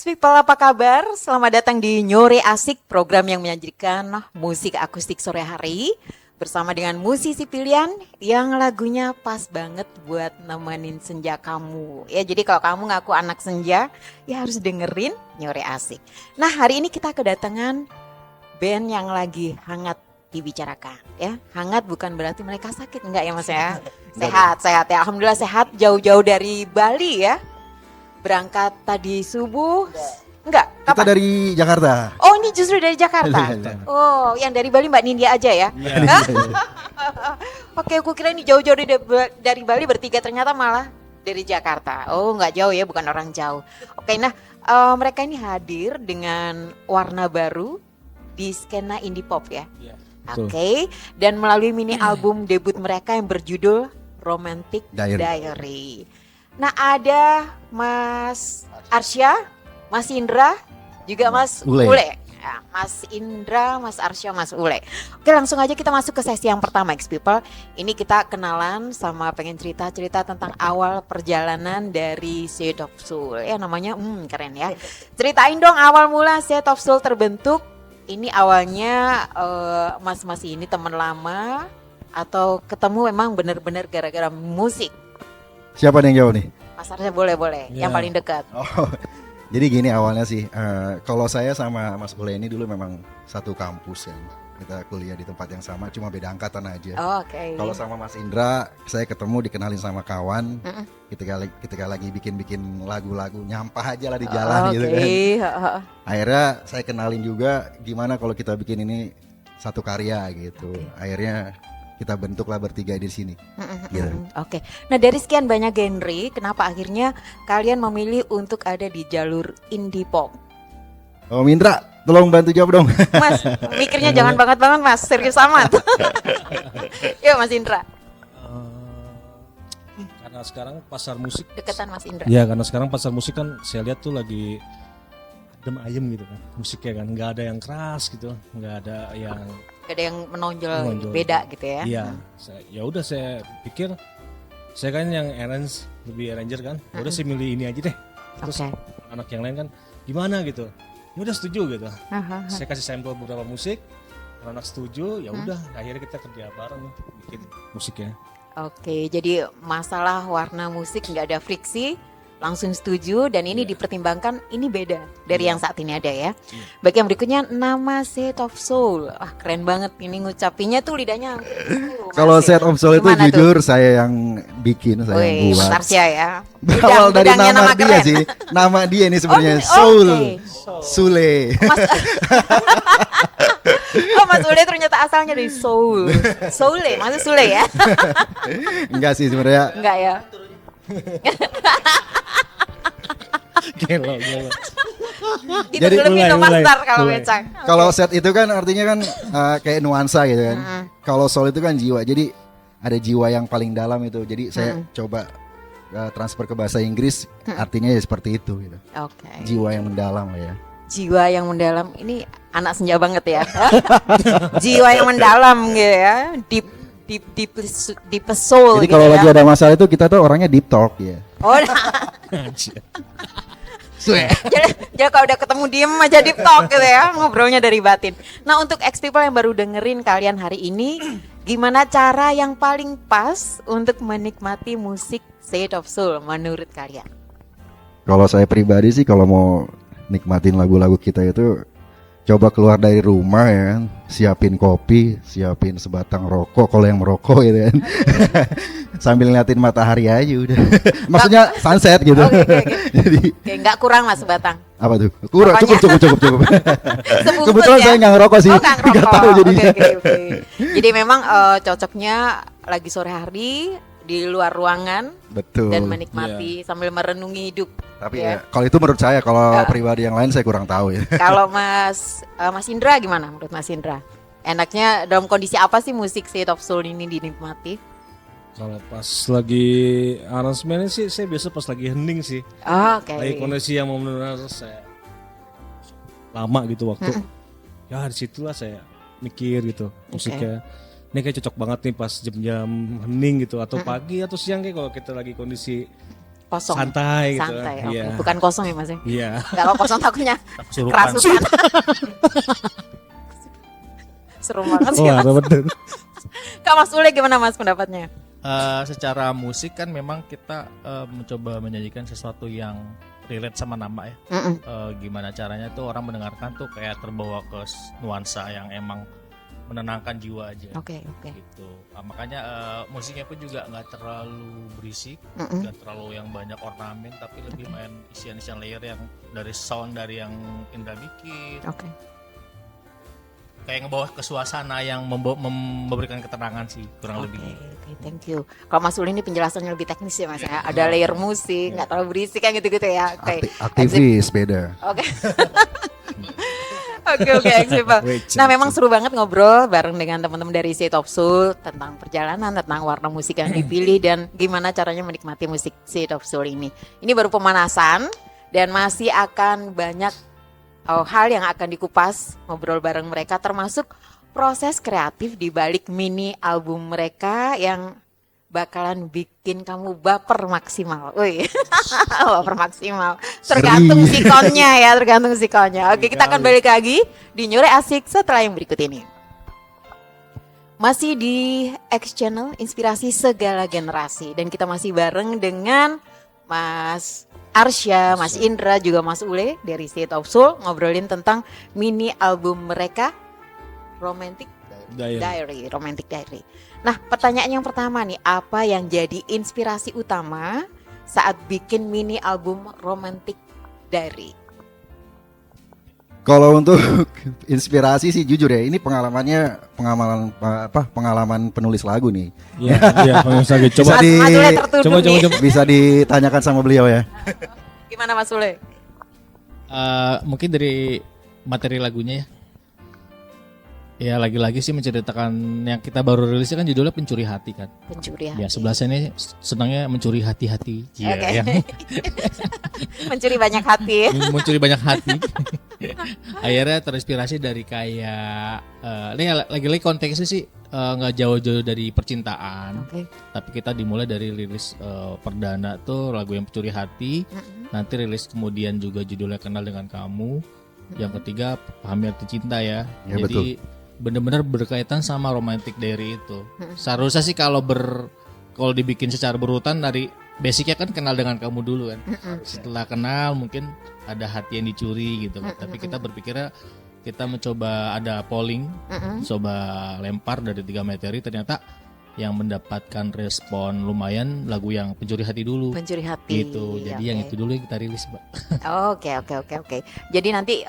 People, apa kabar? Selamat datang di Nyore Asik, program yang menyajikan musik akustik sore hari bersama dengan musisi pilihan yang lagunya pas banget buat nemenin senja kamu. Ya, jadi kalau kamu ngaku anak senja, ya harus dengerin Nyore Asik. Nah, hari ini kita kedatangan band yang lagi hangat dibicarakan, ya. Hangat bukan berarti mereka sakit, enggak ya Mas ya? Sehat ya. Alhamdulillah sehat, jauh-jauh dari Bali ya. Berangkat tadi subuh. Enggak, Kita dari Jakarta. Oh, ini justru dari Jakarta. Iya. Oh, yang dari Bali Mbak Nindya aja ya. Oke, aku kira ini jauh-jauh dari Bali bertiga, ternyata malah dari Jakarta. Oh, nggak jauh ya, bukan orang jauh. Oke, nah mereka ini hadir dengan warna baru di skena indie pop ya. Oke, dan melalui mini album debut mereka yang berjudul Romantic Diary. Nah, ada Mas Arsya, Mas Indra, juga Mas Ule. Ya, Mas Indra, Mas Arsya, Mas Ule. Oke, langsung aja kita masuk ke sesi yang pertama, X People. Ini kita kenalan sama pengen cerita-cerita tentang awal perjalanan dari Shade of Soul. Ya, namanya keren ya. Ceritain dong awal mula Shade of Soul terbentuk. Ini awalnya mas-mas ini teman lama atau ketemu memang benar-benar gara-gara musik? Siapa nih yang jawab nih? Mas Arsya boleh, yang paling dekat. Oh, jadi gini awalnya sih, kalau saya sama Mas Ule ini dulu memang satu kampus ya. Kita kuliah di tempat yang sama, cuma beda angkatan aja. Oke. Kalau sama Mas Indra, saya ketemu dikenalin sama kawan. Ketika lagi bikin lagu-lagu nyampah aja lah di jalan gitu kan. Akhirnya saya kenalin juga gimana kalau kita bikin ini satu karya gitu. Akhirnya kita bentuklah bertiga di sini. Gitu. Oke. Nah, dari sekian banyak genre, kenapa akhirnya kalian memilih untuk ada di jalur indie pop? Oh, Indra, tolong bantu jawab dong. Mas, mikirnya jangan banget Mas, serius amat. Yuk Mas Indra. Karena sekarang pasar musik Deketan Mas Indra. ya, karena sekarang pasar musik kan saya lihat tuh lagi adem ayem gitu kan, musiknya kan nggak ada yang keras gitu, nggak ada yang menonjol beda gitu ya. Iya, ya udah saya pikir saya kan yang lebih arranger kan, ya udah saya milih ini aja deh. Terus anak yang lain kan gimana gitu, ya udah setuju gitu. Saya kasih sampel beberapa musik, anak setuju, ya udah akhirnya kita kerja bareng bikin musiknya. Oke, jadi masalah warna musik nggak ada friksi, langsung setuju, dan ini dipertimbangkan ini beda dari yang saat ini ada ya. Baik, yang berikutnya nama Shade of Soul. Wah, keren banget ini ngucapinnya tuh lidahnya. Kalau Shade of Soul itu jujur saya yang bikin, saya yang buat. Mas Arsya ya. Berawal dari nama dia keren sih. Nama dia ini sebenarnya Soul. Sule. Mas Ule ternyata asalnya dari Soul. Soule, maksudnya Sule ya? Enggak sih sebenarnya. Enggak ya. Gelo. Jadi Master kalau becak. Kalau set itu kan artinya kan kayak nuansa gitu kan. Kalau soul itu kan jiwa. Jadi ada jiwa yang paling dalam itu. Jadi saya coba transfer ke bahasa Inggris, artinya ya seperti itu gitu. Oke. Jiwa yang mendalam lah ya. Jiwa yang mendalam ini anak senja banget ya. Jiwa yang mendalam gitu ya. Deep soul. Jadi gitu kalau ya. lagi ada masalah itu kita tuh orangnya deep talk ya. Oh, jadi kalau udah ketemu diem aja deep talk gitu ya, ngobrolnya dari batin. Nah, untuk X People yang baru dengerin kalian hari ini, gimana cara yang paling pas untuk menikmati musik Shade of Soul menurut kalian? Kalau saya pribadi sih kalau mau nikmatin lagu-lagu kita itu coba keluar dari rumah ya kan, siapin kopi, siapin sebatang rokok kalau yang merokok gitu kan. Sambil ngeliatin matahari aja udah. Maksudnya sunset gitu. Jadi nggak kurang Mas sebatang. Apa tuh? Kurang, cukup. Kebetulan ya? saya nggak ngerokok sih. Nggak tahu jadinya. Okay. Jadi memang cocoknya lagi sore hari di luar ruangan. Betul. Dan menikmati sambil merenungi hidup. Tapi ya kalau itu menurut saya, kalau pribadi yang lain saya kurang tahu ya. Kalau Mas Indra gimana menurut Mas Indra? Enaknya dalam kondisi apa sih musik Shade of Soul ini dinikmati? Kalau pas lagi aransemennya sih saya biasa pas lagi hening sih. Lagi kondisi yang mau benar saya lama gitu waktu. Ya disitulah saya mikir gitu musiknya. Ini kayak cocok banget nih pas jam-jam hening gitu, atau pagi atau siang kayak kalau kita lagi kondisi kosong. Santai gitu. Santai, oke. Iya. Bukan kosong ya Mas ya? Iya. Kalau kosong takutnya Surupan. kerasukan. Seru banget sih. Wah, betul. Kak Mas Ule gimana Mas pendapatnya? Secara musik kan memang kita mencoba menyajikan sesuatu yang relate sama nama ya. Gimana caranya tuh orang mendengarkan tuh kayak terbawa ke nuansa yang emang menenangkan jiwa aja. Oke. Gitu. Makanya musiknya pun juga nggak terlalu berisik, nggak terlalu yang banyak ornamen, tapi lebih main isian-isian layer yang dari sound dari yang Indra bikin. Oke. Kayak ngebawa ke suasana yang memberikan ketenangan sih kurang lebih. Oke, thank you. Kalau Mas Uli ini penjelasannya lebih teknis ya Mas ya. Ada layer musik, nggak terlalu berisik kan gitu-gitu ya. Oke. Aktivis beda. Oke. Oke, Exipa. Nah, memang seru banget ngobrol bareng dengan teman-teman dari Seed of Soul tentang perjalanan, tentang warna musik yang dipilih dan gimana caranya menikmati musik Seed of Soul ini. Ini baru pemanasan dan masih akan banyak hal yang akan dikupas ngobrol bareng mereka, termasuk proses kreatif di balik mini album mereka yang bakalan bikin kamu baper maksimal. Wih, baper maksimal. Tergantung sikonnya ya, tergantung sikonnya. Oke, kita akan balik lagi di Nyore Asik setelah yang berikut ini. Masih di X Channel, inspirasi segala generasi. Dan kita masih bareng dengan Mas Arsya, Mas Indra, juga Mas Ule dari Seed of Soul ngobrolin tentang mini album mereka Romantic Diary. Romantic Diary. Nah, pertanyaan yang pertama nih, apa yang jadi inspirasi utama saat bikin mini album Romantic Diary? Kalau untuk inspirasi sih jujur ya, ini pengalaman penulis lagu nih. Iya, penulis lagu. Coba. Bisa ditanyakan sama beliau ya. Gimana Mas Ule? Mungkin dari materi lagunya ya. Ya lagi-lagi sih menceritakan yang kita baru rilis kan judulnya Pencuri Hati kan. Pencuri Hati. Ya sebelah sini senangnya mencuri hati-hati. Iya. Okay. Mencuri banyak hati. Mencuri banyak hati. Akhirnya terinspirasi dari kayak ini lagi-lagi konteksnya sih nggak jauh-jauh dari percintaan. Okay. Tapi kita dimulai dari rilis perdana tuh lagu yang Pencuri Hati. Nanti rilis kemudian juga judulnya Kenal Dengan Kamu. Yang ketiga Pahami Arti Cinta ya. Ya jadi benar-benar berkaitan sama Romantic Diary itu. Seharusnya sih kalau dibikin secara berurutan dari basicnya kan kenal dengan kamu dulu kan. Setelah kenal mungkin ada hati yang dicuri gitu kan. Tapi kita berpikirnya kita mencoba ada polling, coba lempar dari 3 materi, ternyata yang mendapatkan respon lumayan lagu yang Pencuri Hati dulu. Pencuri Hati. Gitu. Jadi yang itu dulu yang kita rilis, Mbak. Oke. Jadi nanti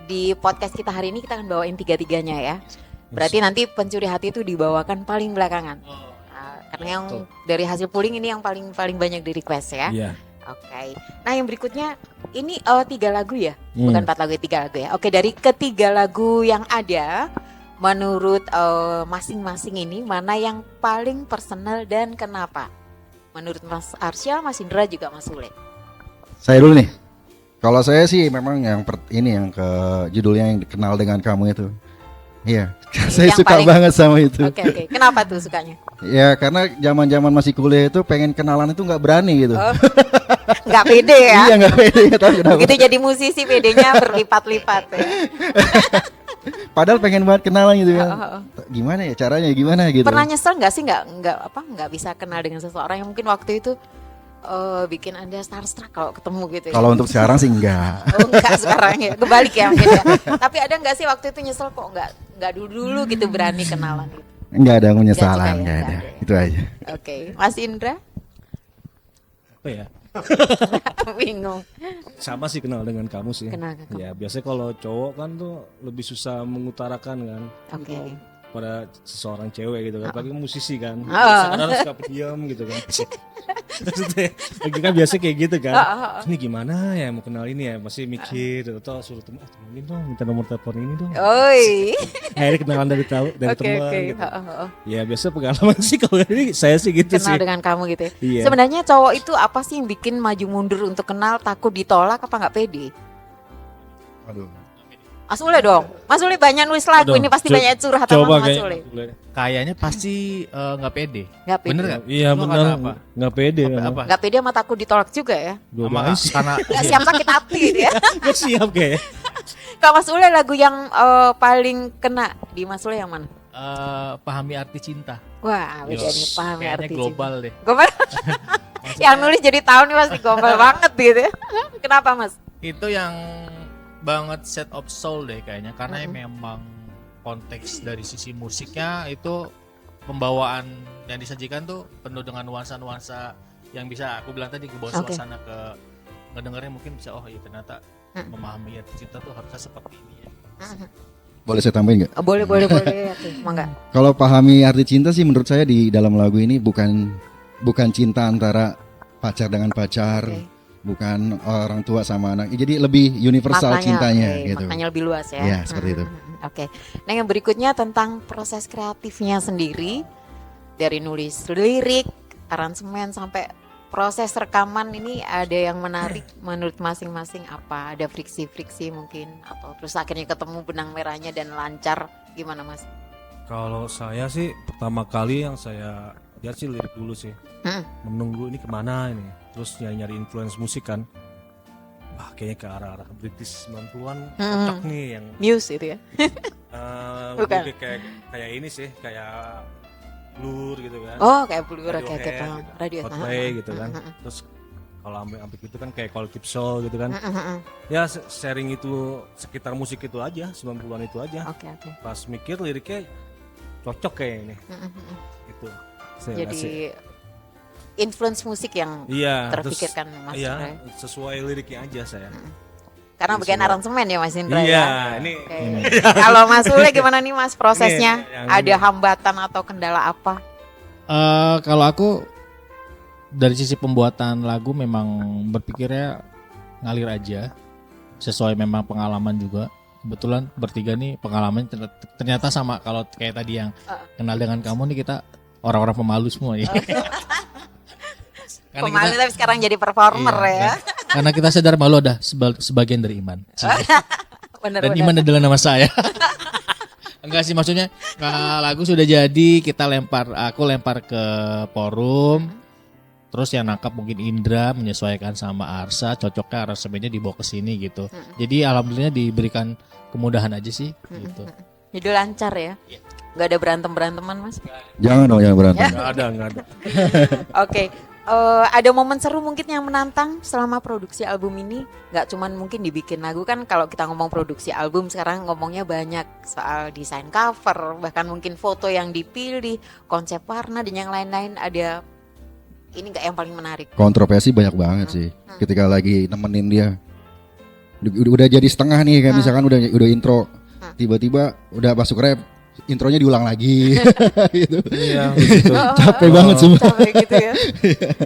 di podcast kita hari ini kita akan bawain 3-3-nya ya. Berarti nanti Pencuri Hati itu dibawakan paling belakangan. Karena yang dari hasil polling ini yang paling banyak di request ya. Iya. Oke. Nah, yang berikutnya ini 3 lagu ya? Bukan 4 lagu, 3 lagu ya. Oke, dari ketiga lagu yang ada, menurut masing-masing ini mana yang paling personal dan kenapa? Menurut Mas Arsya, Mas Indra, juga Mas Ule. Saya dulu nih. Kalau saya sih memang yang yang ke judulnya yang Kenal Dengan Kamu itu. Iya, saya suka banget sama itu. Oke. Kenapa tuh sukanya? Ya karena zaman masih kuliah itu pengen kenalan itu nggak berani gitu. Nggak pede ya? Iya nggak pede. Begitu jadi musisi pedenya berlipat-lipat ya. Padahal pengen banget kenalan gitu kan. Gimana ya caranya gitu. Pernah nyesel nggak sih nggak bisa kenal dengan seseorang yang mungkin waktu itu bikin Anda starstruck kalau ketemu gitu ya? Kalau untuk sekarang sih enggak. Enggak sekarang ya, kebalik ya mungkin ya. Tapi ada nggak sih waktu itu nyesel kok nggak dulu gitu berani kenalan gitu? Enggak ada penyesalan, enggak ada. Itu aja. Oke. Mas Indra? Apa ya? Bingung. Sama sih kenal dengan kamu sih. Kenal dengan kamu. Ya biasanya kalau cowok kan tuh lebih susah mengutarakan kan. Oke. Pada seseorang cewek gitu kan, apalagi musisi kan, kadang suka pendiam gitu kan. Lagi kan biasa kayak gitu kan. Ini gimana ya mau kenal ini ya, masih mikir atau suruh temen dong, minta nomor telepon ini dong. Oi. Akhirnya kenalan dari teman gitu. Ya biasa pengalaman sih kalau ini saya sih gitu kenal sih. dengan kamu gitu ya. Iya. Sebenarnya cowok itu apa sih yang bikin maju mundur untuk kenal, takut ditolak apa nggak pede? Aduh. Mas Ule dong. Mas Ule banyak nulis lagu, Aduh, ini pasti banyak curhat sama coba Mas Ule. Kayaknya pasti nggak pede. Nggak pede. Bener nggak? Iya Lu benar, kata apa? nggak pede. Apa? Nggak pede sama takut ditolak juga ya. Sama, karena Nggak siap sakit hati gitu ya. Nggak siap kayaknya. Kalau Mas Ule lagu yang paling kena di Mas Ule yang mana? pahami arti cinta. Wah, beda Yos, nih pahami kayaknya arti global cinta. deh. Global. Yang nulis jadi tahu nih pasti global banget gitu ya. Kenapa Mas? Itu yang banget set of soul deh kayaknya, karena memang konteks dari sisi musiknya itu pembawaan yang disajikan tuh penuh dengan nuansa-nuansa yang bisa aku bilang tadi kebawa suasana ke ngedengarnya, mungkin bisa oh iya ternyata memahami arti cinta tuh harusnya seperti ini ya. Boleh saya tambahin nggak? Boleh. Oke, mangga. Kalau pahami arti cinta sih menurut saya di dalam lagu ini bukan cinta antara pacar dengan pacar, bukan orang tua sama anak. Jadi lebih universal cintanya gitu. Maknanya lebih luas ya. Ya, seperti itu. Oke. Nah, yang berikutnya tentang proses kreatifnya sendiri, dari nulis lirik, aransemen sampai proses rekaman ini ada yang menarik menurut masing-masing apa? Ada friksi-friksi mungkin atau terus akhirnya ketemu benang merahnya dan lancar, gimana Mas? Kalau saya sih pertama kali yang saya lihat sih lirik dulu sih. Menunggu ini kemana ini. Terus nyari influence musik kan. Wah, kayaknya ke arah-arah British 90-an cocok nih yang Muse itu ya. Bukan. Kayak ini sih, kayak Blur gitu kan. Oh, kayak Blur, kayak Radiohead, gitu. Radio. Coldplay gitu kan. Terus kalau ambek itu kan kayak Collective Soul gitu kan. Ya sharing itu sekitar musik itu aja, 90-an itu aja. Oke. Pas mikir liriknya cocok kayak ini. Itu. Jadi influence musik yang terpikirkan Mas. Iya, sesuai liriknya aja saya. Karena bagian aransemen ya Mas Indra iya, ya. Ini. Kalau Mas Ule gimana nih Mas prosesnya? Ini, ada hambatan atau kendala apa? Kalau aku dari sisi pembuatan lagu memang berpikirnya ngalir aja, sesuai memang pengalaman juga. Kebetulan bertiga nih pengalaman ternyata sama, kalau kayak tadi yang kenal dengan kamu nih, kita orang-orang pemalu semua ya. Pemalu tapi sekarang jadi performer ya. Karena kita sadar malu ada sebagian dari iman. Dan iman adalah nama saya. Enggak sih, maksudnya lagu sudah jadi, aku lempar ke forum. Terus yang nangkap mungkin Indra, menyesuaikan sama Arsa, cocoknya aransemennya dibawa ke sini gitu. Jadi alhamdulillah diberikan kemudahan aja sih gitu. Jadi lancar ya. Gak ada berantem-beranteman Mas? Jangan berantem. Enggak ada. Oke. Ada momen seru mungkin yang menantang selama produksi album ini? Gak cuman mungkin dibikin lagu kan, kalau kita ngomong produksi album sekarang ngomongnya banyak soal desain cover, bahkan mungkin foto yang dipilih, konsep warna dan yang lain-lain. Ada ini gak yang paling menarik? Kontroversi banyak banget sih. Ketika lagi nemenin dia, udah jadi setengah nih, kayak misalkan udah intro, tiba-tiba udah masuk rap, intronya diulang lagi. Gitu. Iya, gitu. Capek banget semua. Capek gitu ya.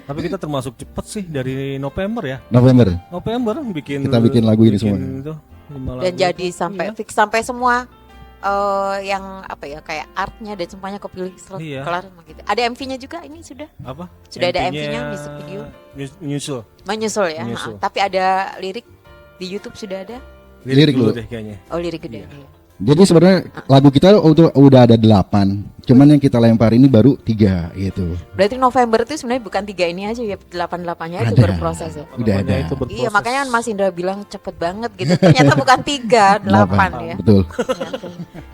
Tapi kita termasuk cepet sih dari November ya. November. Kita bikin lagu ini semua. Dan jadi sampai fix, sampai semua yang apa ya, kayak artnya dan semuanya kepilih kelar gitu. Ada MV-nya juga ini sudah? Apa? Sudah ada MV-nya, music video. Menyusul ya. Tapi ada lirik di YouTube sudah ada? Lirik dulu deh kayaknya. Oh, lirik udah. Iya. Jadi sebenarnya lagu kita udah ada 8, cuman yang kita lempar ini baru 3 gitu. Berarti November itu sebenarnya bukan 3 ini aja ya, 8-8-nya itu berproses ya. Udah ada. Iya, makanya Mas Indra bilang cepet banget gitu. Ternyata bukan 3, 8 ya. Betul.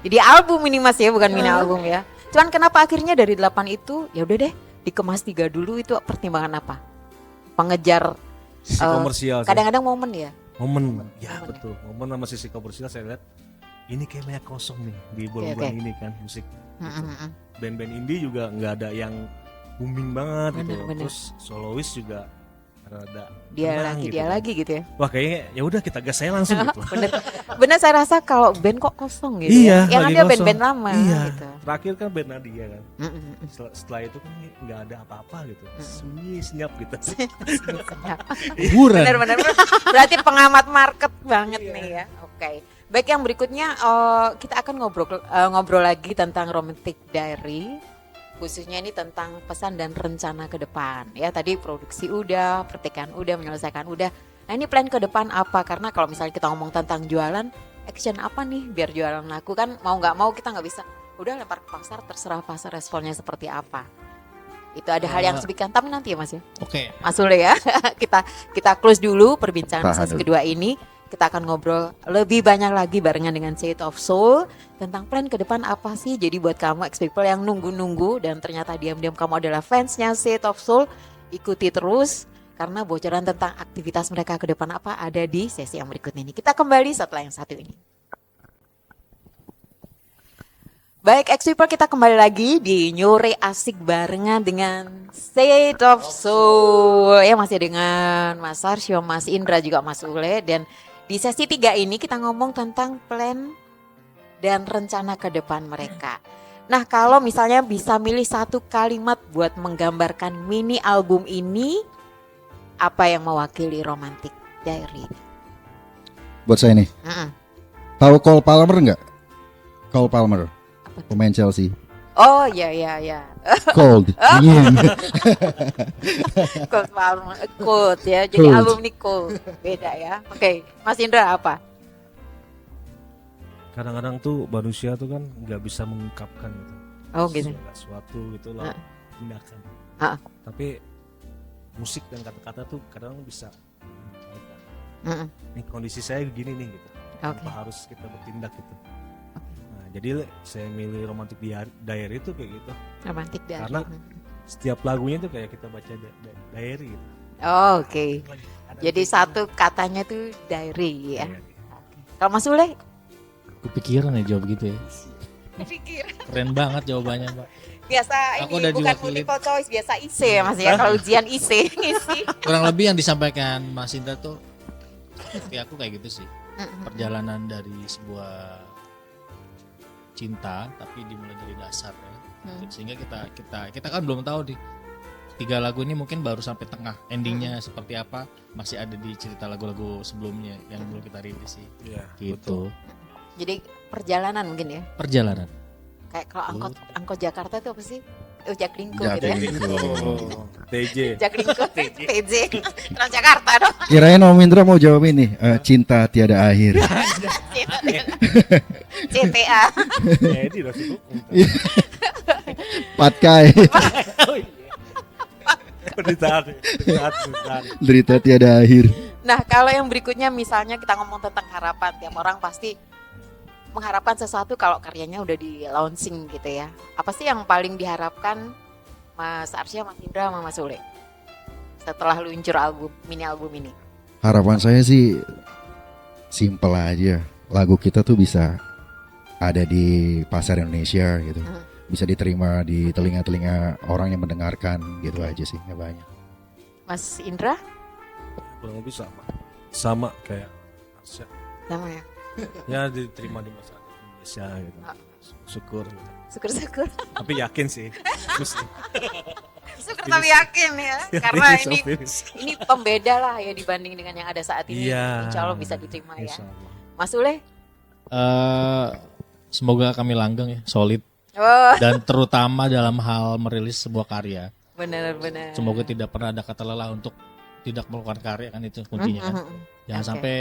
Jadi album ini Mas ya, bukan mini album ya. Cuman kenapa akhirnya dari 8 itu ya udah deh dikemas 3 dulu, itu pertimbangan apa? Pengejar sisi komersial. Kadang-kadang momen ya. Momen ya. Betul. Momen sama sisi komersial saya lihat ini kayak banyak kosong nih di bulan-bulan ini kan musik. Band-band indie juga nggak ada yang booming banget gitu. Terus solois juga rada dia lagi gitu ya. Wah, kayaknya ya udah kita gas saya langsung gitu. Bener saya rasa kalau band kok kosong gitu iya, ya. Yang ada band-band lama gitu. Terakhir kan band Nadia kan. Setelah itu kan nggak ada apa-apa gitu. Sunyi senyap gitu. Hiburan. Bener. Berarti pengamat market banget nih ya. Oke. Baik, yang berikutnya kita akan ngobrol lagi tentang Romantic Diary, khususnya ini tentang pesan dan rencana ke depan. Ya, tadi produksi udah, pertikan udah, menyelesaikan udah. Nah, ini plan ke depan apa? Karena kalau misalnya kita ngomong tentang jualan, action apa nih biar jualan laku, kan mau nggak mau kita nggak bisa udah lempar ke pasar, terserah pasar responnya seperti apa. Itu ada hal yang harus tapi nanti ya Mas ya. Oke. Mas Sule ya. kita close dulu perbincangan sesi kedua ini. Kita akan ngobrol lebih banyak lagi barengan dengan Seed of Soul tentang plan ke depan apa sih. Jadi buat kamu ex-people yang nunggu-nunggu dan ternyata diam-diam kamu adalah fansnya Seed of Soul, ikuti terus karena bocoran tentang aktivitas mereka ke depan apa ada di sesi yang berikutnya ini. Kita kembali setelah yang satu ini. Baik, ex-people, kita kembali lagi di Nyore Asik barengan dengan Seed of Soul. Ya, masih dengan Mas Arsyo, Mas Indra, juga Mas Ule. Dan di sesi 3 ini kita ngomong tentang plan dan rencana ke depan mereka. Nah, kalau misalnya bisa milih satu kalimat buat menggambarkan mini album ini, apa yang mewakili Romantic Diary? Buat saya nih, tahu Cole Palmer nggak? Cole Palmer, pemain Chelsea. Oh ya. Cold, dingin. Cold ya. Jadi Cold. album ini cold, beda ya. Oke, Mas Indra apa? Kadang-kadang tuh manusia tuh kan nggak bisa mengungkapkan gitu. Oh gitu. Sesuatu gitu lah tindakan. Tapi musik dan kata-kata tuh kadang bisa. Ini kondisi saya begini nih gitu. Apa harus kita bertindak gitu. Jadi saya milih Romantic Diary itu kayak gitu. Romantic Diary. Karena setiap lagunya itu kayak kita baca diary gitu. Oh, oke. Jadi satu katanya tuh diary ya. Kalau Mas Ule? Kepikiran ya jawab gitu ya. Pikir. Keren banget jawabannya, Mbak. Biasa Aku ini udah bukan diwakilin. multiple choice, biasa IC ya Mas ya. Kalau ujian IC ngisi. Kurang lebih yang disampaikan Mas Indra tuh seperti aku kayak gitu sih. Perjalanan dari sebuah cinta tapi dimulai dari dasar ya. Sehingga kita kan belum tahu di 3 lagu ini mungkin baru sampai tengah, endingnya seperti apa masih ada di cerita lagu-lagu sebelumnya yang belum kita rilis sih. Iya, Gitu. Jadi perjalanan mungkin ya. Perjalanan. Kayak kalau angkot Jakarta itu apa sih? Oh, Jaklingko gitu ya. Oh, TJ. Jaklingko, TJ, Transjakarta dong. Kirain Om Indra mau jawab ini, cinta tiada akhir. CTA. Jadi udah cukup. Patkai, Penderitaan. derita tiada akhir. Nah, kalau yang berikutnya misalnya kita ngomong tentang harapan, tiap orang pasti mengharapkan sesuatu kalau karyanya udah di launching gitu ya. Apa sih yang paling diharapkan Mas Arsya, Mas Indra, sama Mas Ule setelah luncur mini album ini? Harapan saya sih simple aja, lagu kita tuh bisa ada di pasar Indonesia gitu, bisa diterima di telinga-telinga orang yang mendengarkan gitu aja sih, nggak banyak. Mas Indra? Kurang lebih sama kayak Arsya. Sama ya? Ya diterima di masyarakat Indonesia gitu. Syukur gitu. Syukur-syukur. Tapi yakin sih. Mesti. Syukur tapi yakin ya. Karena Finish. ini pembeda lah ya dibanding dengan yang ada saat ini. Iya. Insya Allah bisa diterima ya. Insya Allah. Mas Ule? Semoga kami langgeng ya, solid Oh, dan terutama dalam hal merilis sebuah karya. benar-benar. Semoga tidak pernah ada kata lelah untuk tidak melakukan karya, kan itu kuncinya kan. Jangan sampai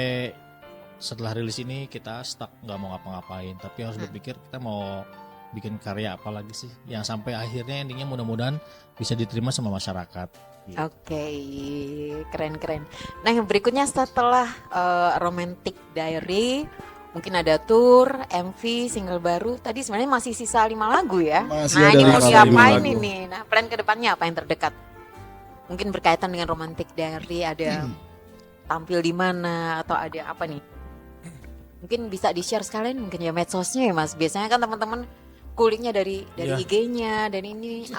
setelah rilis ini kita stuck nggak mau ngapa-ngapain, tapi harus berpikir kita mau bikin karya apa lagi sih yang sampai akhirnya endingnya mudah-mudahan bisa diterima sama masyarakat. Oke, keren-keren. Nah, yang berikutnya setelah Romantic Diary, mungkin ada tour, MV, single baru. Tadi sebenarnya masih sisa 5 lagu ya. Masih Nah, ada ini mau 5 diapain lagu. ini? Nah, plan ke depannya apa yang terdekat? Mungkin berkaitan dengan Romantic Diary, ada tampil di mana atau ada apa nih? Mungkin bisa di-share sekalian mungkin ya medsosnya ya Mas. Biasanya kan teman-teman kulingnya dari Iya. IG-nya dan ini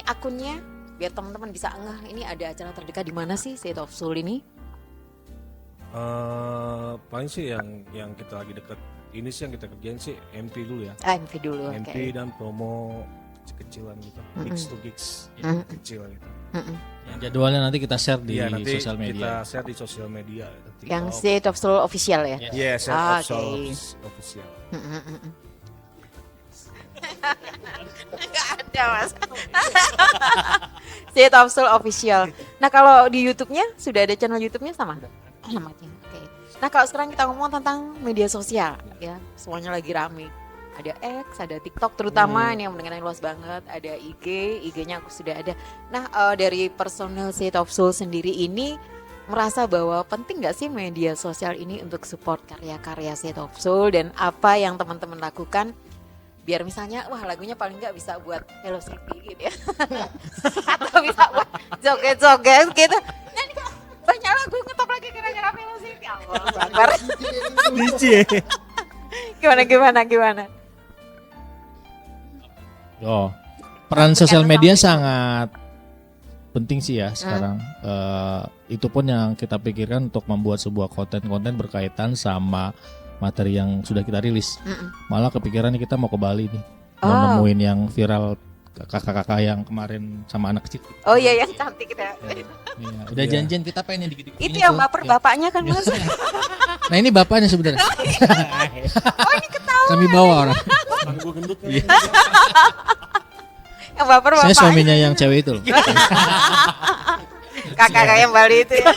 akunnya biar teman-teman bisa ngeh ini ada acara terdekat di mana sih Seed of Soul ini? Paling sih yang kita lagi deket ini sih yang kita kerjain sih MP dulu ya. MV dulu, oke. MP dan promo kecil-kecilan gitu, gigs to gigs kecil gitu. Yang jadwalnya nanti kita share di Iya, nanti sosial kita media. share di sosial media gitu, Yang TikTok. Seed of Soul official ya? Iya, Seed of Oke. Soul official. Nggak ada Mas. Seed of Soul official. Nah, kalau di YouTube-nya sudah ada channel YouTube-nya sama? Alamatnya. Oke. Nah kalau sekarang kita ngomong tentang media sosial ya, semuanya lagi rame. Ada X, ada TikTok terutama ini yang mengenai luas banget. Ada IG-nya aku sudah ada. Nah dari personal Seed of Soul sendiri ini merasa bahwa penting gak sih media sosial ini untuk support karya-karya Seed of Soul, dan apa yang teman-teman lakukan biar misalnya wah lagunya paling nggak bisa buat Velocity gitu ya atau bisa buat joget-joget gitu. Nah ini banyak lagu ngetop lagi gara-gara Velocity. Allah Akbar. Gimana? Oh, peran sosial media sangat penting sih ya sekarang. Itu pun yang kita pikirkan untuk membuat sebuah konten-konten berkaitan sama materi yang sudah kita rilis. Malah kepikiran kita mau ke Bali nih, mau nemuin yang viral kakak-kakak yang kemarin sama anak kecil. Oh iya yang cantik kita. Iya, udah janjian kita pengen yang dikit-dikit. Itu yang baper bapaknya kan Mas. Nah ini bapaknya sebenarnya. Oh ini ketahuan. Kami bawa orang. Gue gendut. Yang baper bapaknya. Saya suaminya yang cewek itu loh. Kakak yang Bali itu ya.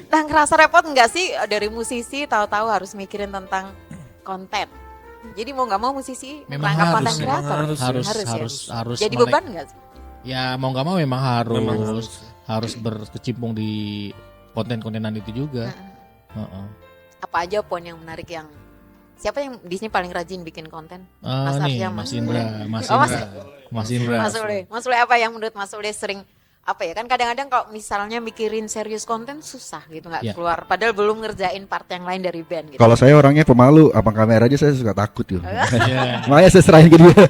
Nah ngerasa repot nggak sih dari musisi tahu-tahu harus mikirin tentang konten? Jadi mau nggak mau musisi Memang merangkap konten harus, kreator harus jadi melek. beban nggak sih? Ya mau nggak mau memang harus berkecimpung di konten-kontenan itu juga. Apa aja pon yang menarik, yang siapa yang di sini paling rajin bikin konten? Nih Arsya, Mas Indra, Mas Mas Ule apa yang menurut Mas Ule sering apa ya, kan kadang-kadang kalau misalnya mikirin serius konten susah gitu nggak keluar, padahal belum ngerjain part yang lain dari band gitu. Kalau saya orangnya pemalu, abang kamera aja saya suka takut gitu. Iya. Makanya saya serahin ke dia.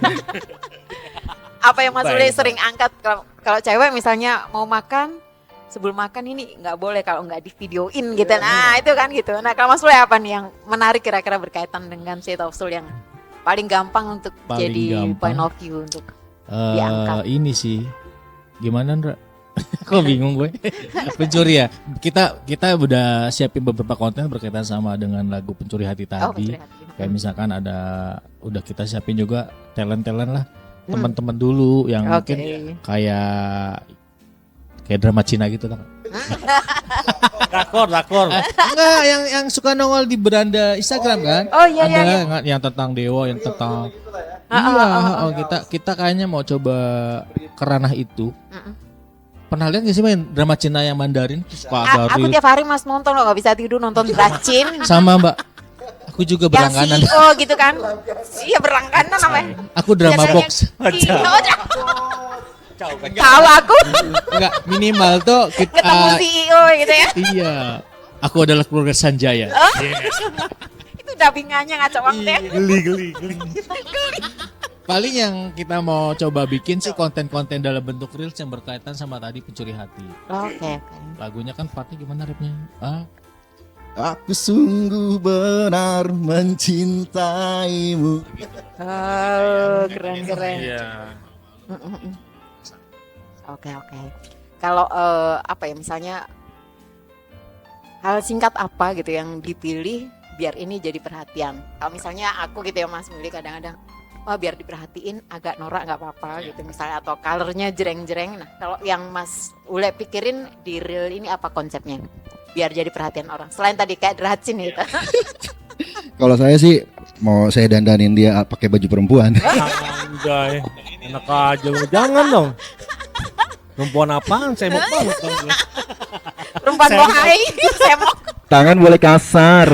Apa yang Mas Ule sering angkat kalau cewek misalnya mau makan, sebelum makan ini nggak boleh kalau nggak di videoin gitu. Nah itu kan gitu. Nah kalau Mas Ule apa nih yang menarik kira-kira berkaitan dengan Seed of Soul yang paling gampang untuk jadi point of view untuk diangkat? Ini sih gimana Ndra? Kok bingung gue. Pencuri ya. Kita udah siapin beberapa konten berkaitan sama dengan lagu Pencuri Hati tadi. Kayak misalkan udah kita siapin juga talent-talent lah. Teman-teman dulu yang mungkin kayak drama Cina gitu kan. Rakor. Enggak, yang suka nongol di beranda Instagram kan? Oh iya ada iya. yang tentang Dewa, yang tentang kita kayaknya mau coba ke ranah itu. Pernah lihat gak sih main drama Cina yang Mandarin? Aku tiap hari Mas nonton loh, gak bisa tidur nonton Dracin. Sama Mbak, aku juga berlangganan. Yang CEO gitu kan? Iya berlangganan namanya. Aku drama box. Tahu aku. Enggak, minimal tuh kita ketemu CEO gitu ya. Iya, aku adalah keluarga Sanjaya. Itu dubbingannya ngaco banget ya. Geli. Paling yang kita mau coba bikin sih konten-konten dalam bentuk reels yang berkaitan sama tadi Pencuri Hati. Oke. Lagunya kan partnya gimana rapnya? Aku sungguh benar mencintaimu. Oh, keren. Iya. Oke. Kalau apa ya misalnya hal singkat apa gitu yang dipilih biar ini jadi perhatian. Kalau misalnya aku gitu ya Mas Mili kadang-kadang biar diperhatiin agak norak nggak apa-apa gitu misalnya, atau colornya jreng-jreng. Nah kalau yang Mas Ule pikirin di reel ini apa konsepnya biar jadi perhatian orang selain tadi kayak Dracin itu? Kalau saya sih mau saya dandanin dia pakai baju perempuan. Anjay, enak aja lu. Jangan dong. Perempuan apaan? Semok banget dong gue. Perempuan bohai, semok. Tangan boleh kasar.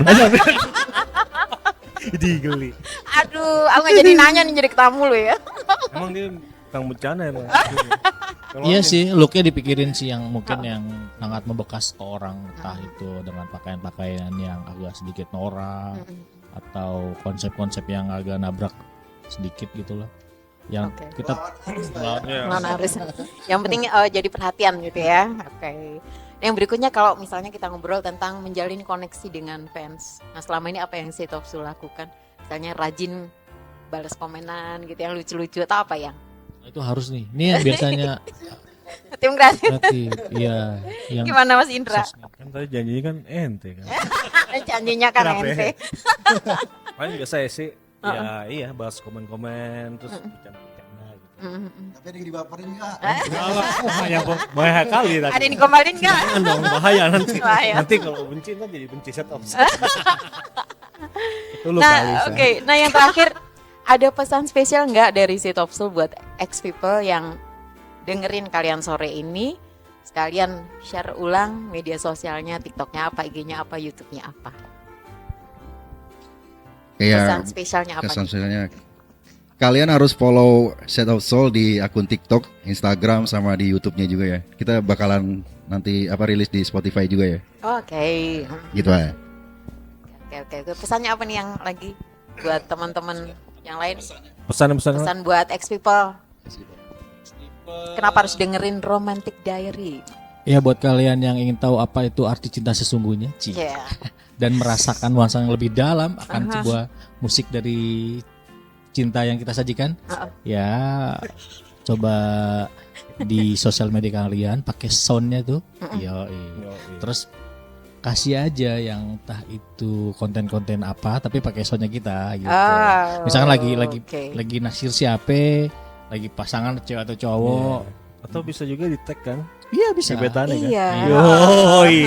Geli. Aduh, aku nggak jadi nanya nih jadi ketamu lu ya. Emang dia tang bencana emang. Iya sih, looknya dipikirin sih yang mungkin yang sangat membekas ke orang, entah itu dengan pakaian-pakaian yang agak sedikit norak atau konsep-konsep yang agak nabrak sedikit gitu loh. Yang kita harus. Yang penting jadi perhatian gitu ya. Oke. Yang berikutnya kalau misalnya kita ngobrol tentang menjalin koneksi dengan fans. Nah selama ini apa yang Seed of Soul lakukan? Misalnya rajin balas komenan gitu yang lucu-lucu atau apa yang? Itu harus nih. Ini yang biasanya tim kreatif. Iya. Yang gimana Mas Indra? Kan tadi janjinya kan ente kan. Janjinya kan ente. Paling juga saya sih ya iya balas komen-komen terus bercanda-bercanda gitu. Tapi ada yang dibaperin nggak? Bahaya kali tadi. Ada yang dikembaliin nggak? Jangan dong, bahaya nanti. Bahaya. Nanti kalau benci kan jadi benci set off. Itu lu Nah, kali, Sa. oke. Nah, yang terakhir ada pesan spesial nggak dari State of Soul buat ex people yang dengerin kalian sore ini? Sekalian share ulang media sosialnya, TikToknya apa, IG-nya apa, YouTube-nya apa. Pesan spesialnya apa? Kesan spesialnya. Kalian harus follow Set of Soul di akun TikTok, Instagram, sama di YouTube-nya juga ya. Kita bakalan nanti rilis di Spotify juga ya. Oke. Gitu ya. Oke. Pesannya apa nih yang lagi buat teman-teman yang lain? Pesan Pesan buat ex people. Kenapa harus dengerin Romantic Diary? Ya buat kalian yang ingin tahu apa itu arti cinta sesungguhnya, Yeah. dan merasakan nuansa yang lebih dalam akan sebuah musik dari cinta yang kita sajikan, ya coba di sosial media kalian pakai soundnya tuh, terus kasih aja yang entah itu konten-konten apa, tapi pakai soundnya kita gitu. Misalkan lagi naksir siapa, lagi pasangan cewek atau cowok, atau bisa juga di tag kan? Iya bisa. Gebetannya kan? Iya. Yoi.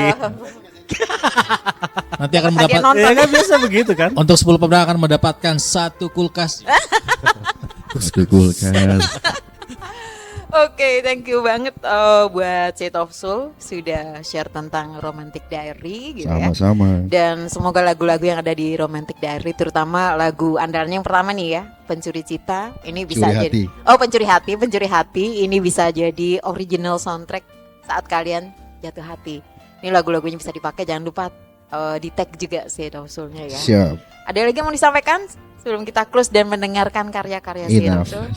Nanti akan mendapat. Ya kan biasa begitu kan? Untuk 10 pemenang akan mendapatkan 1 kulkas. Kulkas. Oke, thank you banget buat State of Soul sudah share tentang Romantic Diary gitu ya. Sama-sama. Dan semoga lagu-lagu yang ada di Romantic Diary, terutama lagu andalannya yang pertama nih ya, Pencuri Cita, ini bisa jadi Pencuri Hati, ini bisa jadi original soundtrack saat kalian jatuh hati. Ini lagu-lagunya bisa dipakai, jangan lupa di tag juga State of Soul-nya ya. Siap. Ada lagi yang mau disampaikan sebelum kita close dan mendengarkan karya-karya State of Soul?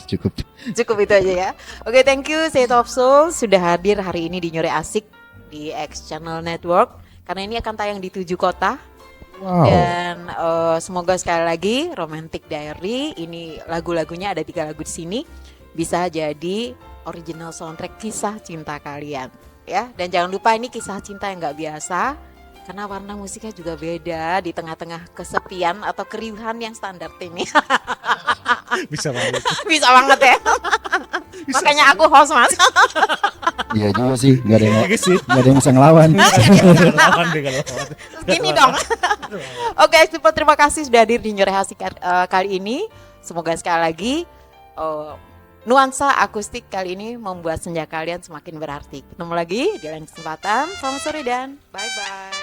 Cukup itu aja ya. Oke, thank you State of Soul sudah hadir hari ini di Nyore Asik di X Channel Network. Karena ini akan tayang di 7 kota. Wow. Dan semoga sekali lagi Romantic Diary, ini lagu-lagunya ada 3 lagu di sini, bisa jadi original soundtrack kisah cinta kalian ya. Dan jangan lupa ini kisah cinta yang gak biasa, karena warna musiknya juga beda di tengah-tengah kesepian atau keriuhan yang standar ini. Bisa banget. Bisa banget ya. Makanya aku host, Mas. Iya juga sih, nggak ada yang bisa ngelawan. Gini dong. Oke, super, terima kasih sudah hadir di Nyore Asik kali ini. Semoga sekali lagi nuansa akustik kali ini membuat senja kalian semakin berarti. Ketemu lagi di lain kesempatan. Selamat sore dan bye-bye.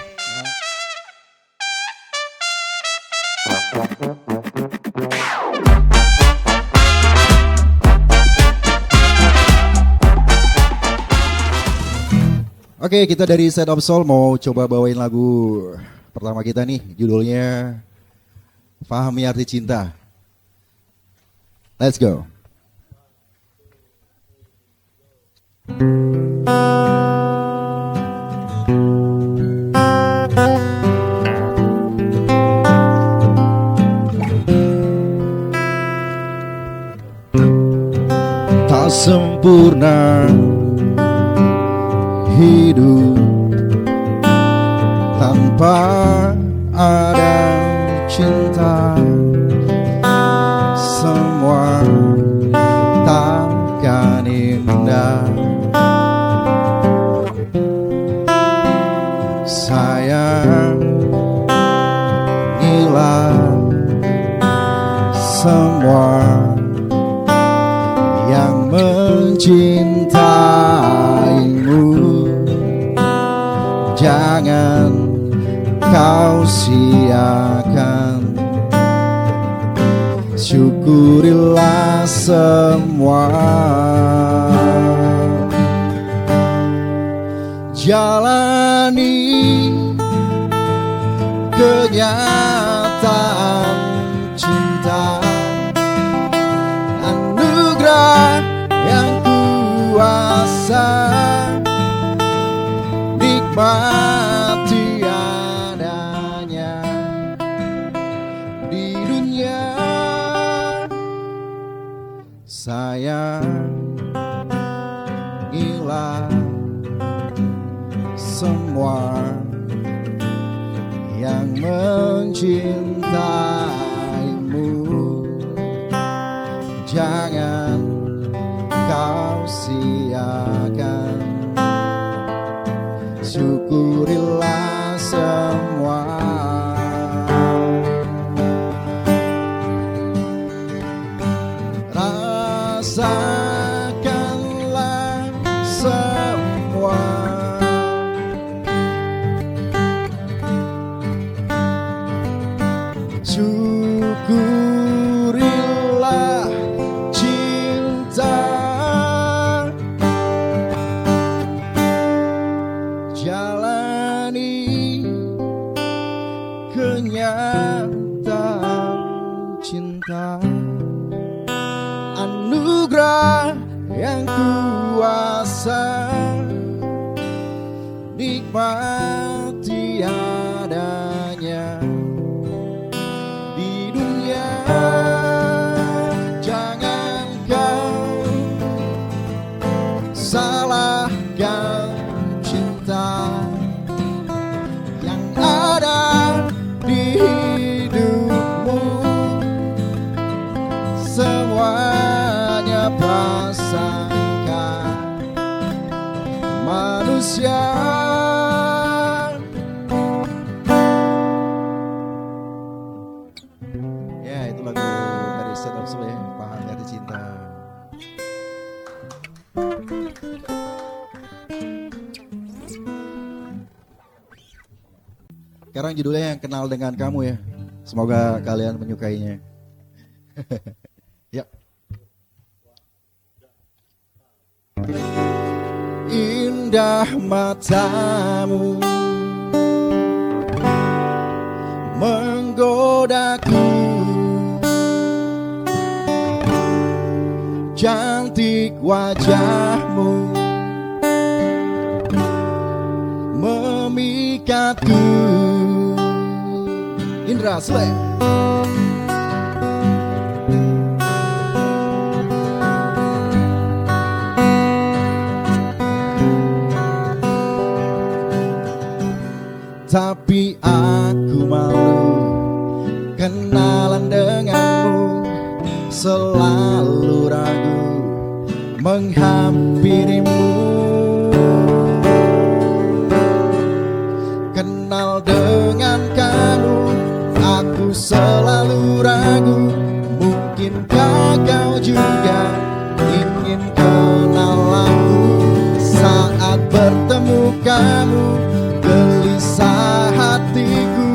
Oke, kita dari Set of Soul mau coba bawain lagu pertama kita nih, judulnya Pahami Arti Cinta. Let's go. Tak sempurna hidup tanpa ada cinta, semua takkan indah. Sayang, hilang semua yang mencintaimu. Jangan kau siakan, syukurilah semua. Jalani kenyataan cinta, anugerah yang kuasa, nikmati adanya di dunia. Sayang, hilang semua yang mencintaimu. Jangan rasakanlah semua. Syukurilah cinta, jalani kenyataan cinta, anugerah yang kuasa, nikmati adanya di dunia. Jangan kau salahkan cinta yang ada di hidupmu, semuanya prasangka manusia. Ya, itu lagu dari Set of Soul ya, Paham Jatuh Cinta. Sekarang judulnya Yang Kenal Dengan Kamu ya. Semoga kalian menyukainya. Ya. Indah matamu menggodaku, cantik wajahmu memikatku. Indra Sule. Tapi aku malu kenalan denganmu, selalu ragu menghampirimu. Kenal dengan kamu, aku selalu ragu. Mungkinkah kau juga ingin kenal aku? Saat bertemu kamu, gelisah hatiku,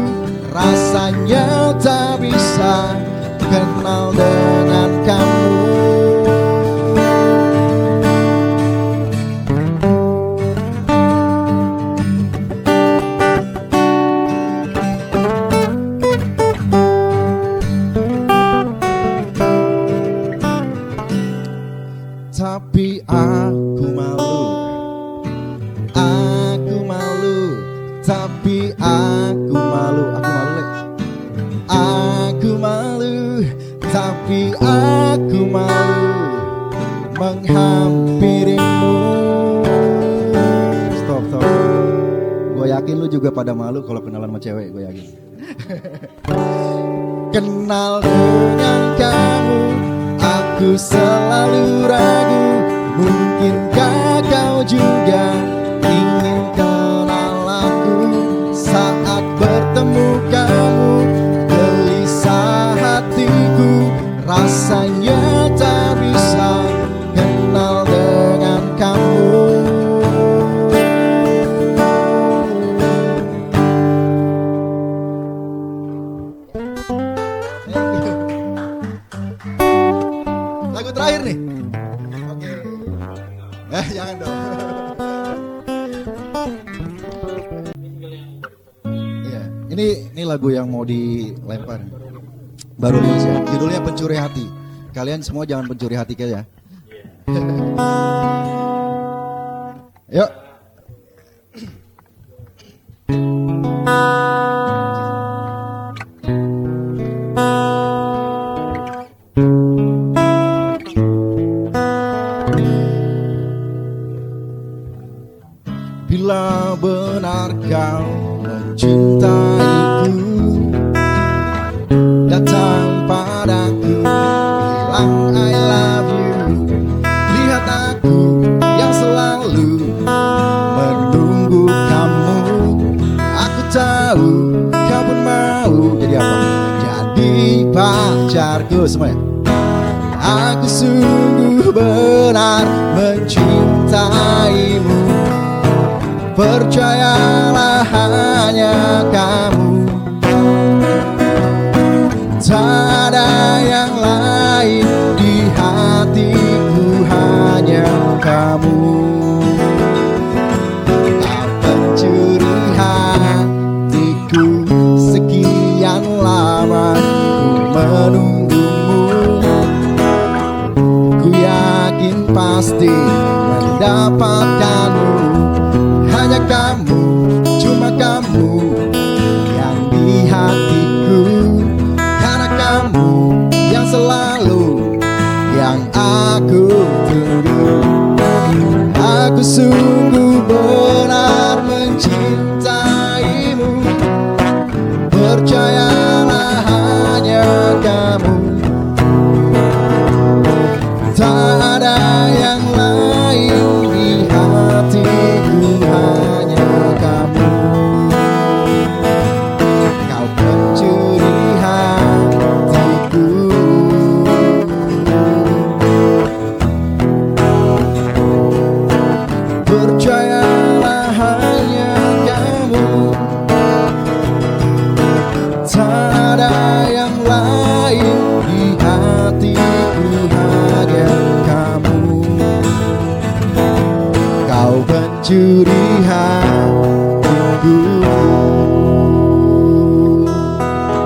rasanya tak bisa kenal dengan kamu. Tapi aku malu, tapi aku malu, aku malu, tapi aku malu menghampirimu. Stop. Gue yakin lu juga pada malu kalau kenalan sama cewek, gue yakin. Kenal dengan kamu, aku selalu ragu. Mungkinkah kau juga ingin kenal aku? Saat bertemu kamu, gelisah hatiku, rasanya tak bisa kenal dengan kamu. Lagu terakhir nih. Oke. Jangan dong. Ini lagu yang mau dilempar. Baru rilis ya. Judulnya Pencuri Hati. Kalian semua jangan pencuri hati ya. Yuk. Bila benar kau mencintaiku, datang padaku, bilang I love you. Lihat aku yang selalu menunggu kamu. Aku tahu kau pun mau jadi apa? Jadi pacarku semuanya. Aku sungguh benar mencintaimu. Percayalah hanya kamu, tak ada yang lain di hatiku, hanya kamu. Kau pencuri hatiku, sekian lama ku menunggumu. Ku yakin pasti mendapatkanmu. Hanya kamu, cuma kamu yang di hatiku. Karena kamu yang selalu yang aku tunggu. Aku sungguh benar mencintaimu. Percayalah hanya kamu, tak ada yang lain di hatiku, hanya kamu. Kau pencuri hatiku. Percayalah hanya kamu, tak ada yang lain di hatiku, hanya kamu. Kau pencuri hatiku.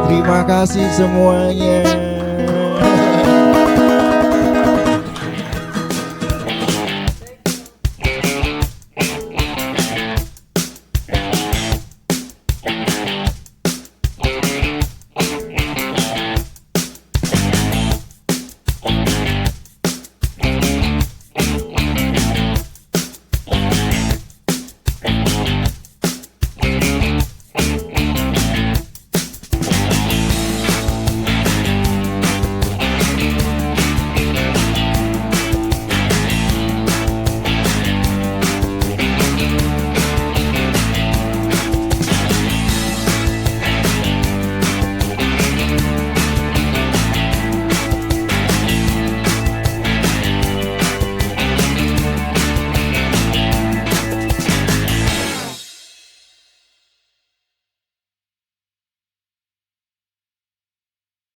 Terima kasih semuanya.